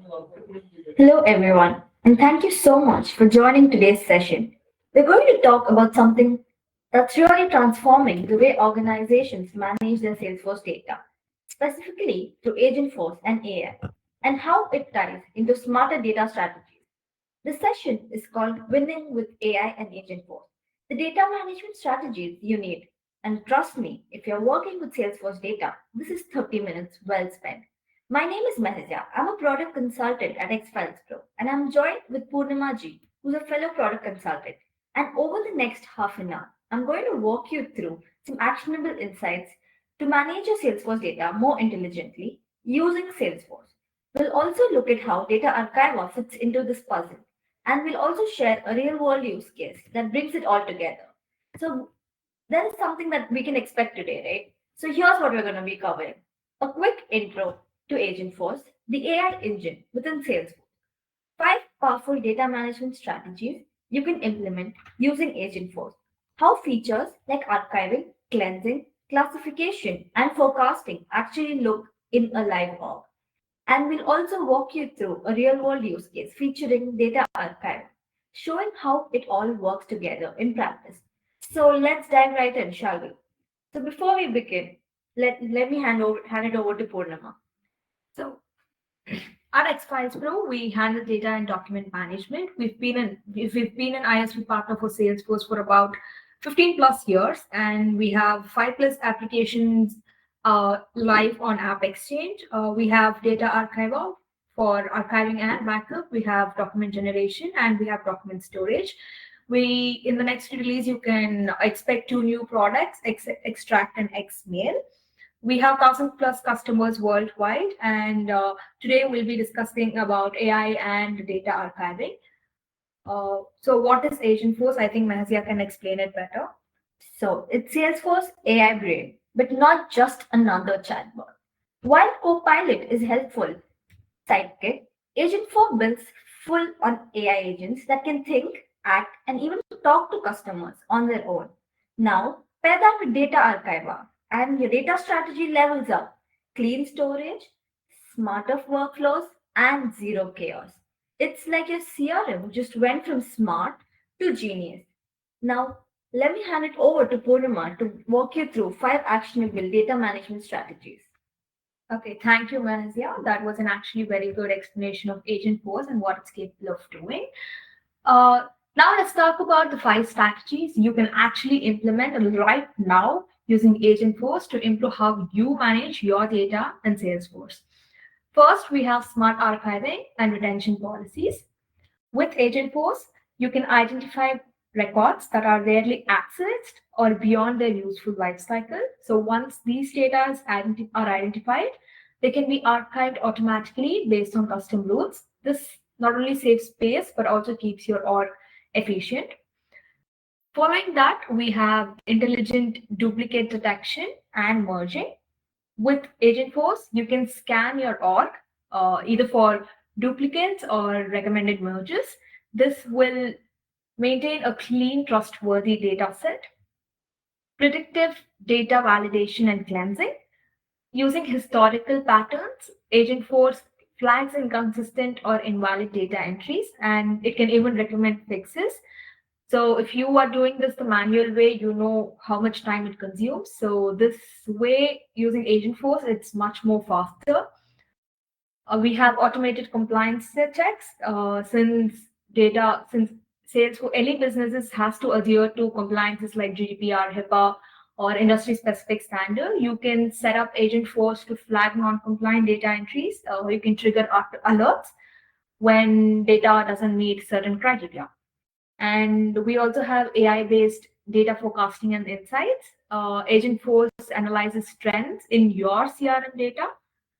Hello, everyone, and thank you so much for joining today's session. We're going to talk about something that's really transforming the way organizations manage their Salesforce data, specifically through Agentforce and AI, and how it ties into smarter data strategies. The session is called Winning with AI and Agentforce, the data management strategies you need. And trust me, if you're working with Salesforce data, this is 30 minutes well spent. My name is Mahizya. I'm a product consultant at XfilesPro, and I'm joined with Purnima Ji, who's a fellow product consultant. And over the next half an hour, I'm going to walk you through some actionable insights to manage your Salesforce data more intelligently using Salesforce. We'll also look at how data archive fits into this puzzle, and we'll also share a real world use case that brings it all together. So, there is something that we can expect today, right? So, here's what we're going to be covering: a quick intro to Agentforce, the AI engine within Salesforce. 5 powerful data management strategies you can implement using Agentforce. How features like archiving, cleansing, classification, and forecasting actually look in a live org. And we'll also walk you through a real world use case featuring data archive, showing how it all works together in practice. So let's dive right in, shall we? So before we begin, let me hand it over to Purnima. So at XfilesPro, we handle data and document management. We've been an ISV partner for Salesforce for about 15 plus years, and we have 5 plus applications live on App Exchange. We have data archival for archiving and backup. We have document generation, and we have document storage. We in the next release, you can expect 2 new products: Extract and Xmail. We have 1,000 plus customers worldwide, and today we'll be discussing about AI and data archiving. So, what is Agentforce? I think Mahazia can explain it better. So it's Salesforce AI Brain, but not just another chatbot. While Copilot is helpful sidekick, Agent 4 builds full on AI agents that can think, act, and even talk to customers on their own. Now, pair that with Data Archiver, and your data strategy levels up: clean storage, smarter workflows, and zero chaos. It's like your CRM just went from smart to genius. Now, let me hand it over to Purnima to walk you through 5 actionable data management strategies. Okay, thank you, Mahazia. That was an actually very good explanation of Agentforce and what it's capable of doing. Uh, Now let's talk about the 5 strategies you can actually implement right now using Agentforce to improve how you manage your data in Salesforce. First, we have smart archiving and retention policies. With Agentforce, you can identify records that are rarely accessed or beyond their useful life cycle. So once these data are identified, they can be archived automatically based on custom rules. This not only saves space but also keeps your org efficient. Following that, we have intelligent duplicate detection and merging. With Agentforce, you can scan your org either for duplicates or recommended merges. This will maintain a clean, trustworthy data set. Predictive data validation and cleansing. Using historical patterns, Agentforce flags inconsistent or invalid data entries, and it can even recommend fixes. So if you are doing this the manual way, you know how much time it consumes. So this way, using Agentforce, it's much more faster. We have automated compliance checks since sales for any businesses has to adhere to compliances like GDPR, HIPAA, or industry specific standard. You can set up Agentforce to flag non-compliant data entries. You can trigger alerts when data doesn't meet certain criteria. And we also have AI-based data forecasting and insights. Agentforce analyzes trends in your CRM data,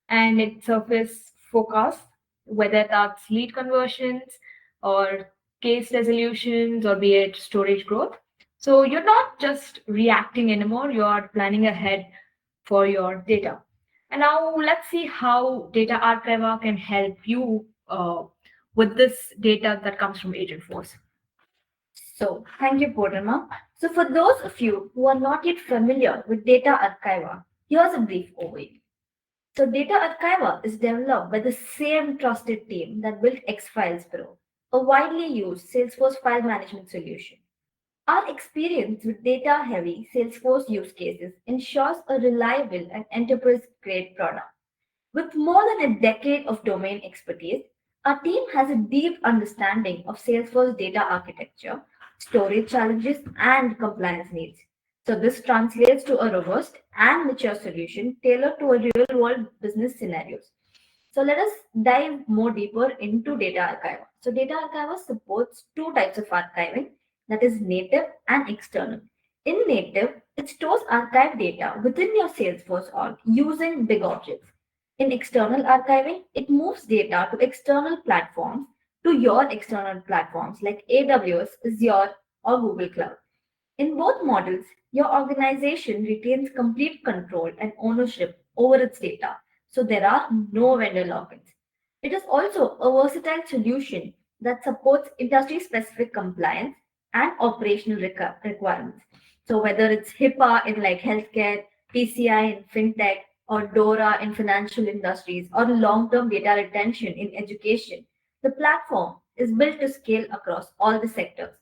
and it surface forecasts, whether that's lead conversions or case resolutions or be it storage growth. So you're not just reacting anymore, you're planning ahead for your data. And now let's see how Data Archiver can help you with this data that comes from Agentforce. So, thank you, Purnima. So, for those of you who are not yet familiar with Data Archiver, here's a brief overview. So Data Archiver is developed by the same trusted team that built XfilesPro, a widely used Salesforce file management solution. Our experience with data heavy Salesforce use cases ensures a reliable and enterprise grade product. With more than a decade of domain expertise, our team has a deep understanding of Salesforce data architecture, storage challenges, and compliance needs. So, this translates to a robust and mature solution tailored to a real world business scenarios. So let us dive more deeper into Data Archiver. So Data Archiver supports two types of archiving, that is native and external. In native, it stores archive data within your Salesforce org using big objects. In external archiving, it moves data to external platforms, to your external platforms like AWS, Azure, or Google Cloud. In both models, your organization retains complete control and ownership over its data, so there are no vendor logins. It is also a versatile solution that supports industry specific compliance and operational requirements. So, whether it's HIPAA in like healthcare, PCI in fintech, or DORA in financial industries, or long term data retention in education, the platform is built to scale across all the sectors.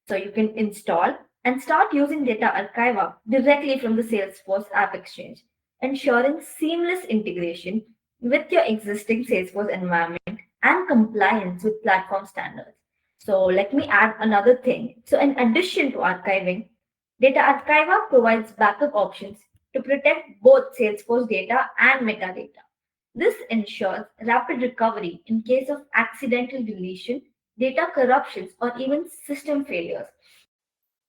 So you can install and start using Data Archiver directly from the Salesforce App Exchange, ensuring seamless integration with your existing Salesforce environment and compliance with platform standards. So let me add another thing. So in addition to archiving, Data Archiver provides backup options to protect both Salesforce data and metadata. This ensures rapid recovery in case of accidental deletion, data corruptions, or even system failures.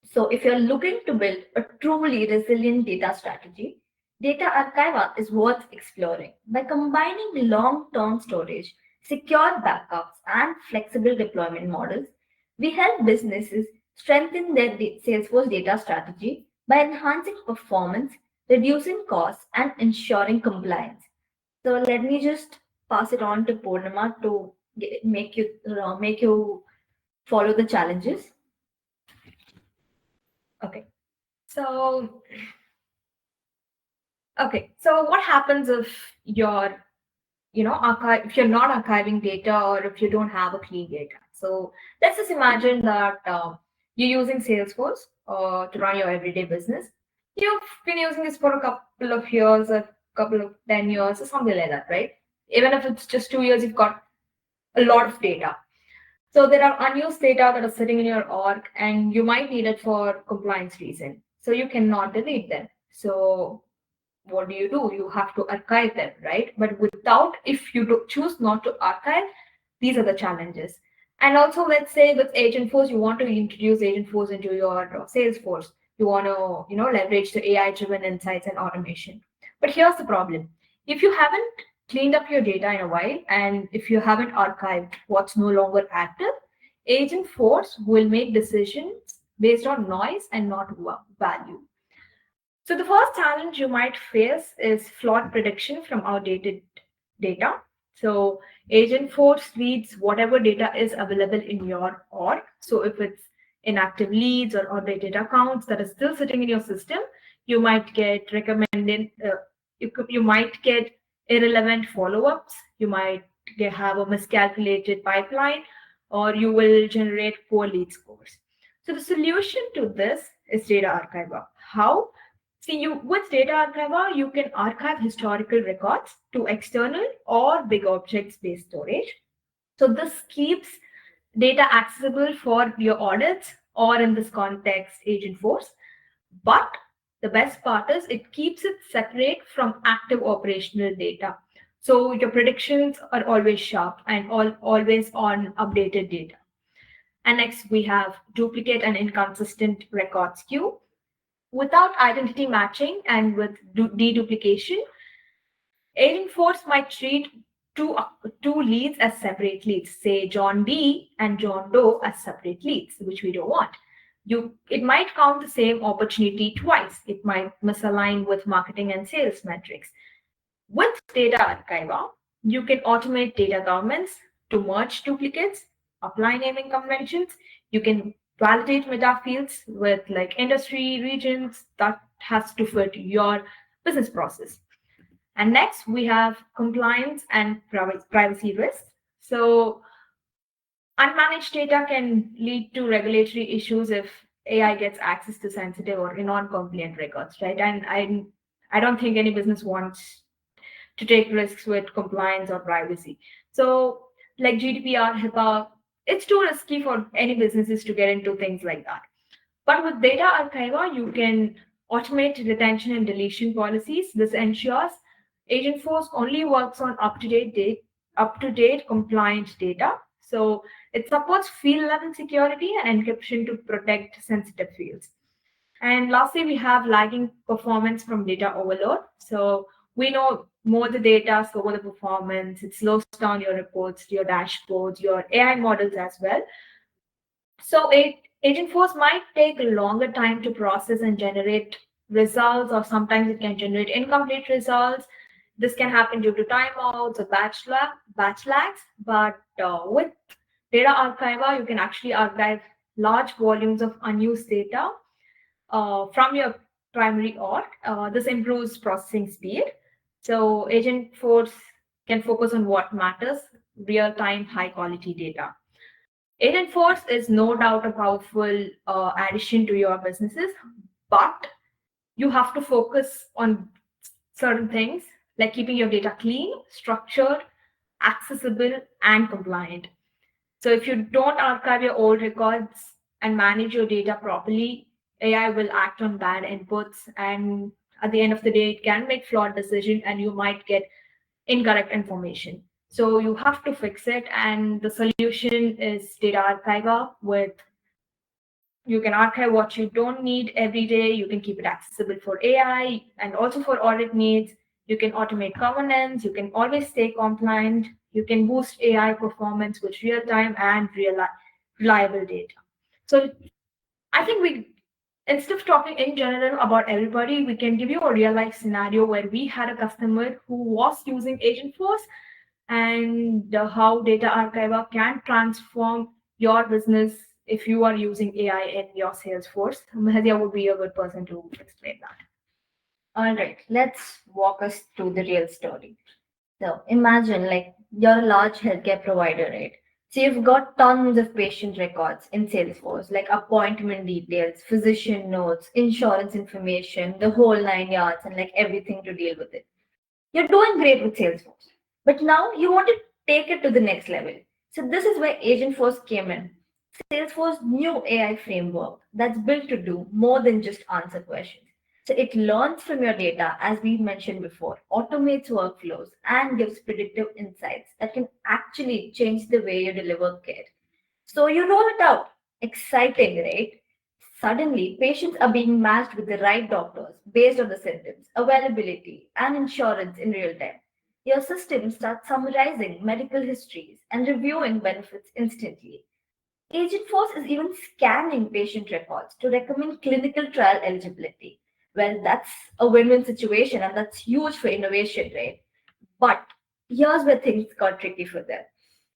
So, if you're looking to build a truly resilient data strategy, Data Archiver is worth exploring. By combining long term storage, secure backups, and flexible deployment models, we help businesses strengthen their Salesforce data strategy by enhancing performance, reducing costs, and ensuring compliance. So, let me just pass it on to Purnima to make you follow the challenges. Okay. So, so what happens if if you're not archiving data or if you don't have a clean data? So let's just imagine that you're using Salesforce to run your everyday business. You've been using this for a couple of years, a couple of 10 years, or something like that, right? Even if it's just 2 years, you've got a lot of data. So there are unused data that are sitting in your org, and you might need it for compliance reason. So you cannot delete them. So what do? You have to archive them, right? But without, if you choose not to archive, these are the challenges. And also, let's say with Agentforce, you want to introduce Agentforce into your Salesforce. You want to, leverage the AI-driven insights and automation. But here's the problem: if you haven't cleaned up your data in a while, and if you haven't archived what's no longer active, Agentforce will make decisions based on noise and not value. So the first challenge you might face is flawed prediction from outdated data. So Agentforce reads whatever data is available in your org. So if it's inactive leads or outdated accounts that are still sitting in your system, you might get recommended. You might get irrelevant follow-ups. You might have a miscalculated pipeline, or you will generate poor lead scores. So the solution to this is data archiver. How? See, with Data Archiver, you can archive historical records to external or big objects-based storage. So this keeps data accessible for your audits or in this context, Agentforce. But the best part is it keeps it separate from active operational data. So your predictions are always sharp and always on updated data. And next, we have duplicate and inconsistent records queue. Without identity matching and with deduplication, Agentforce might treat two leads as separate leads, say John D and John Doe as separate leads, which we don't want. It might count the same opportunity twice. It might misalign with marketing and sales metrics. With Data Archiver, you can automate data governance to merge duplicates, apply naming conventions. You can validate meta fields with like industry regions that has to fit your business process. And next, we have compliance and privacy risks. So, unmanaged data can lead to regulatory issues if AI gets access to sensitive or non-compliant records, right? And I don't think any business wants to take risks with compliance or privacy. So, like GDPR, HIPAA, it's too risky for any businesses to get into things like that. But with data archiva, you can automate retention and deletion policies. This ensures Agentforce only works on up-to-date compliant data. So it supports field level security and encryption to protect sensitive fields. And lastly, we have lagging performance from data overload. So we know more the data, slower the performance, it slows down your reports, your dashboards, your AI models as well. So Agent Force might take a longer time to process and generate results, or sometimes it can generate incomplete results. This can happen due to timeouts or batch lags. But with Data Archiva, you can actually archive large volumes of unused data from your primary org. This improves processing speed. So Agent Force can focus on what matters, real-time, high-quality data. Agent Force is no doubt a powerful addition to your businesses, but you have to focus on certain things like keeping your data clean, structured, accessible, and compliant. So if you don't archive your old records and manage your data properly, AI will act on bad inputs, and at the end of the day, it can make flawed decisions, and you might get incorrect information. So you have to fix it, and the solution is data archiver. With you can archive what you don't need every day. You can keep it accessible for AI and also for audit needs. You can automate governance. You can always stay compliant. You can boost AI performance with real time and reliable data. So I think we, instead of talking in general about everybody, we can give you a real life scenario where we had a customer who was using Agentforce, and how data archiver can transform your business if you are using AI in your Salesforce. Mahadya would be a good person to explain that. All right, let's walk us through the real story. So imagine like you're a large healthcare provider, right? So you've got tons of patient records in Salesforce, like appointment details, physician notes, insurance information, the whole 9 yards, and like everything to deal with it. You're doing great with Salesforce, but now you want to take it to the next level. So this is where Agentforce came in. Salesforce new AI framework that's built to do more than just answer questions. So it learns from your data, as we mentioned before, automates workflows, and gives predictive insights that can actually change the way you deliver care. So you roll it out. Exciting, right? Suddenly, patients are being matched with the right doctors based on the symptoms, availability, and insurance in real time. Your system starts summarizing medical histories and reviewing benefits instantly. Agentforce is even scanning patient records to recommend clinical trial eligibility. Well, that's a win win situation, and that's huge for innovation, right? But here's where things got tricky for them.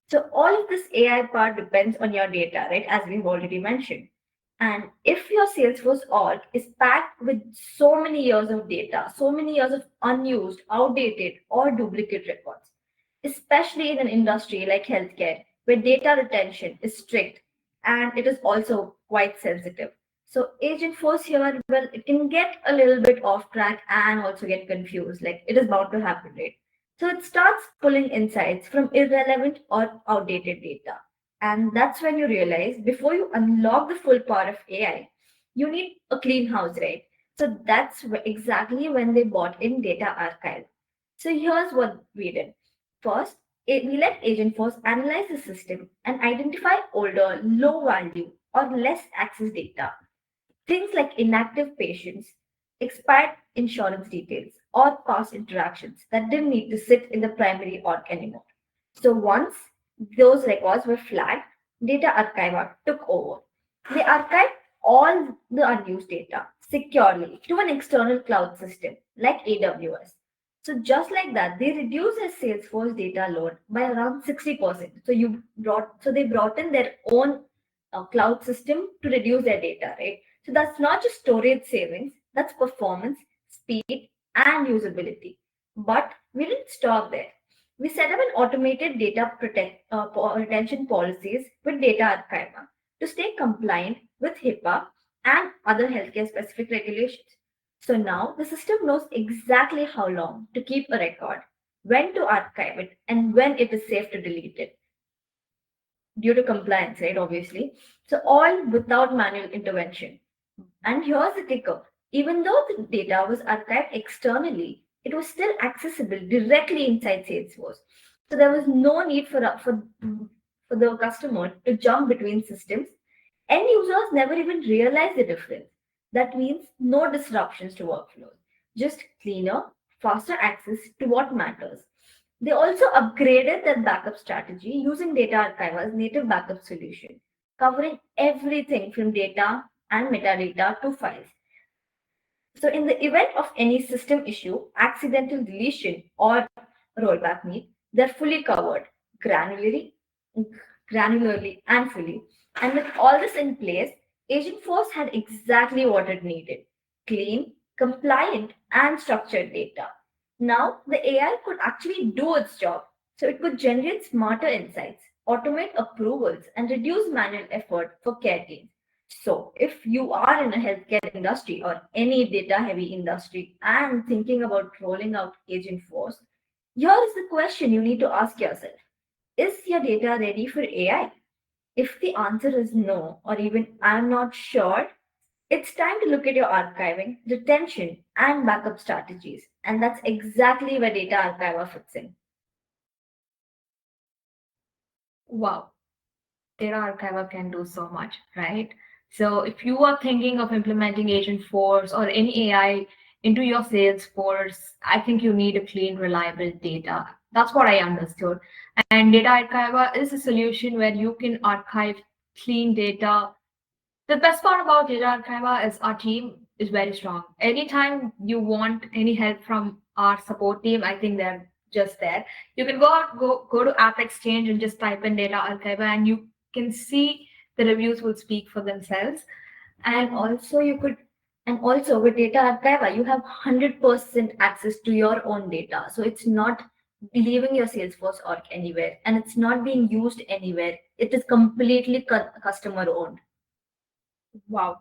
So, all of this AI part depends on your data, right? As we've already mentioned. And if your Salesforce org is packed with so many years of data, so many years of unused, outdated, or duplicate records, especially in an industry like healthcare, where data retention is strict and it is also quite sensitive. So agent force here, well, it can get a little bit off track and also get confused. Like it is bound to happen, right? So it starts pulling insights from irrelevant or outdated data. And that's when you realize before you unlock the full power of AI, you need a clean house, right? So that's exactly when they bought in Data Archive. So here's what we did. First, we let Agentforce analyze the system and identify older, low value, or less access data. Things like inactive patients, expired insurance details, or past interactions that didn't need to sit in the primary org anymore. So once those records were flagged, Data Archiver took over. They archived all the unused data securely to an external cloud system like AWS. So just like that, they reduced their Salesforce data load by around 60%. So they brought in their own cloud system to reduce their data, right? So that's not just storage savings, that's performance, speed, and usability. But we didn't stop there. We set up an automated retention policies with Data Archiver to stay compliant with HIPAA and other healthcare specific regulations. So now the system knows exactly how long to keep a record, when to archive it, and when it is safe to delete it due to compliance, right? Obviously. So all without manual intervention. And here's the kicker. Even though the data was archived externally, it was still accessible directly inside Salesforce. So there was no need for the customer to jump between systems. End users never even realize the difference. That means no disruptions to workflows, just cleaner, faster access to what matters. They also upgraded their backup strategy using Data Archiver's native backup solution, covering everything from data and metadata to files. So, in the event of any system issue, accidental deletion, or rollback need, they're fully covered granularly, granularly and fully. And with all this in place, Agentforce had exactly what it needed: clean, compliant, and structured data. Now, the AI could actually do its job. So, it could generate smarter insights, automate approvals, and reduce manual effort for care teams. So, if you are in a healthcare industry or any data heavy industry and thinking about rolling out Agent Force, here is the question you need to ask yourself: is your data ready for AI? If the answer is no, or even I'm not sure, it's time to look at your archiving, retention, and backup strategies. And that's exactly where Data Archiver fits in. Wow, Data Archiver can do so much, right? So if you are thinking of implementing Agentforce or any AI into your Salesforce, I think you need a clean, reliable data. That's what I understood. And Data Archiver is a solution where you can archive clean data. The best part about Data Archiver is our team is very strong. Anytime you want any help from our support team, I think they're just there. You can go to App Exchange and just type in Data Archiver, and you can see the reviews will speak for themselves. And also, you could, and also with Data Archiver, you have 100% access to your own data. So it's not leaving your Salesforce org anywhere and it's not being used anywhere. It is completely customer owned. Wow.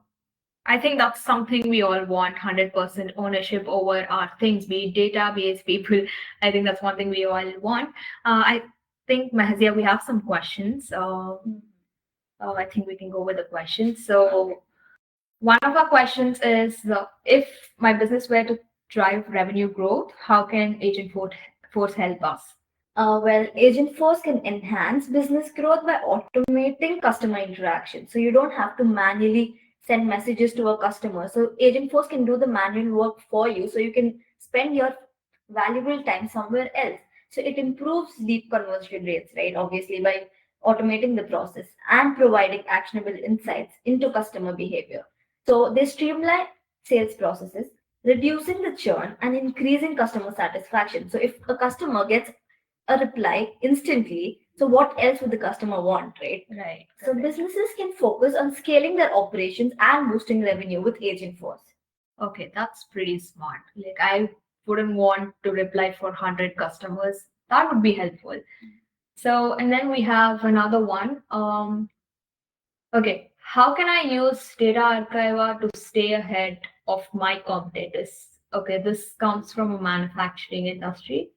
I think that's something we all want 100% ownership over our things, be it database, people. I think that's one thing we all want. I think, Mahazia, we have some questions. I think we can go with the questions. So, one of our questions is if my business were to drive revenue growth, how can Agent Force help us? Well, Agentforce can enhance business growth by automating customer interaction. So you don't have to manually send messages to a customer. So Agentforce can do the manual work for you. So you can spend your valuable time somewhere else. So it improves lead conversion rates, right? Obviously, by automating the process and providing actionable insights into customer behavior. So they streamline sales processes, reducing the churn and increasing customer satisfaction. So if a customer gets a reply instantly, so what else would the customer want, right? Right. So businesses can focus on scaling their operations and boosting revenue with Agent Force. Okay, that's pretty smart. Like, I wouldn't want to reply for 100 customers. That would be helpful. So, and then we have another one. Okay, how can I use Data Archiver to stay ahead of my competitors? Okay, this comes from a manufacturing industry.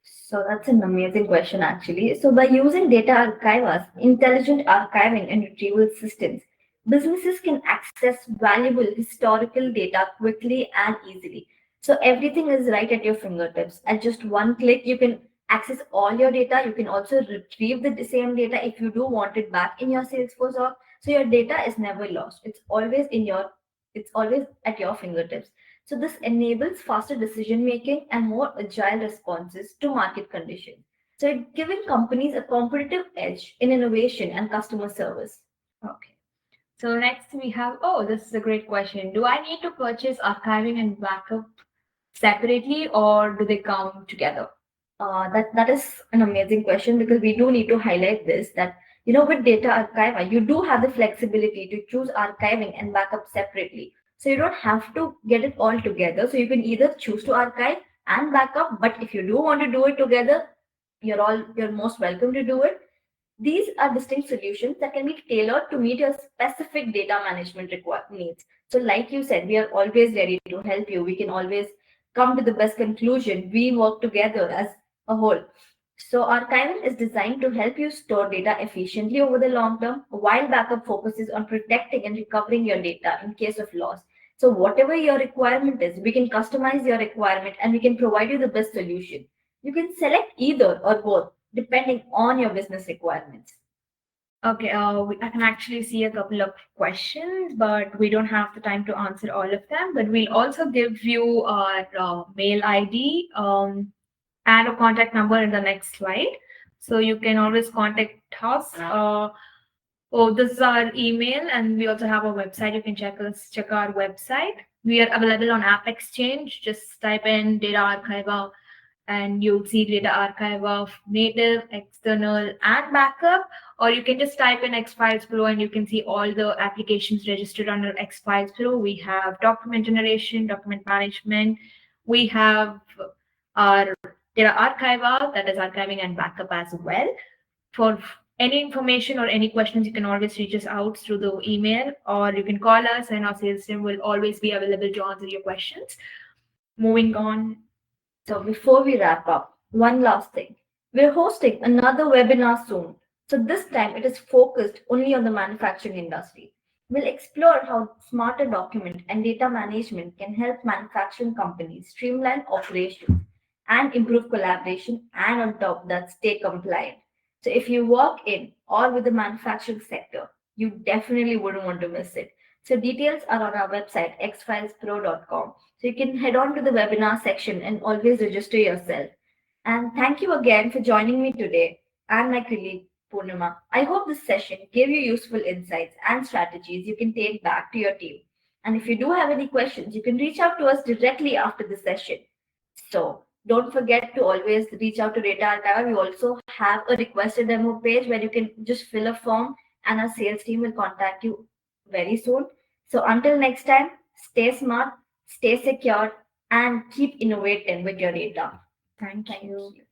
So that's an amazing question, actually. So by using data archivers, intelligent archiving and retrieval systems, businesses can access valuable historical data quickly and easily. So everything is right at your fingertips. At just one click, you can access all your data. You can also retrieve the same data if you do want it back in your Salesforce org. So your data is never lost. It's always at your fingertips. So this enables faster decision making and more agile responses to market conditions. So it's giving companies a competitive edge in innovation and customer service. Okay. So next we have, oh, this is a great question. Do I need to purchase archiving and backup separately or do they come together? That is an amazing question because we do need to highlight this that with data archiver you do have the flexibility to choose archiving and backup separately. So you don't have to get it all together. So you can either choose to archive and backup. But if you do want to do it together, you're most welcome to do it. These are distinct solutions that can be tailored to meet your specific data management needs. So, like you said, we are always ready to help you. We can always come to the best conclusion. We work together as a whole. So, archiving is designed to help you store data efficiently over the long term, while backup focuses on protecting and recovering your data in case of loss. So, whatever your requirement is, we can customize your requirement and we can provide you the best solution. You can select either or both depending on your business requirements. Okay, I can actually see a couple of questions, but we don't have the time to answer all of them. But we'll also give you our mail ID and a contact number in the next slide. So you can always contact us. This is our email, and we also have a website. You can check our website. We are available on App Exchange. Just type in Data Archiver and you'll see data archive of native, external, and backup. Or you can just type in XfilesPro and you can see all the applications registered under XfilesPro. We have document generation, document management. We have our data archiver, that is archiving and backup as well. For any information or any questions, you can always reach us out through the email or you can call us and our sales team will always be available to answer your questions. Moving on. So before we wrap up, one last thing. We're hosting another webinar soon. So this time it is focused only on the manufacturing industry. We'll explore how smarter document and data management can help manufacturing companies streamline operations and improve collaboration and on top of that stay compliant. So if you work in or with the manufacturing sector, you definitely wouldn't want to miss it. So details are on our website xfilespro.com. So you can head on to the webinar section and always register yourself. And thank you again for joining me today and my colleague Purnima. I hope this session gave you useful insights and strategies you can take back to your team. And if you do have any questions, you can reach out to us directly after the session. So don't forget to always reach out to Data Archive. We also have a requested demo page where you can just fill a form and our sales team will contact you very soon. So until next time, stay smart, stay secure, and keep innovating with your data. Thank Thank you. you.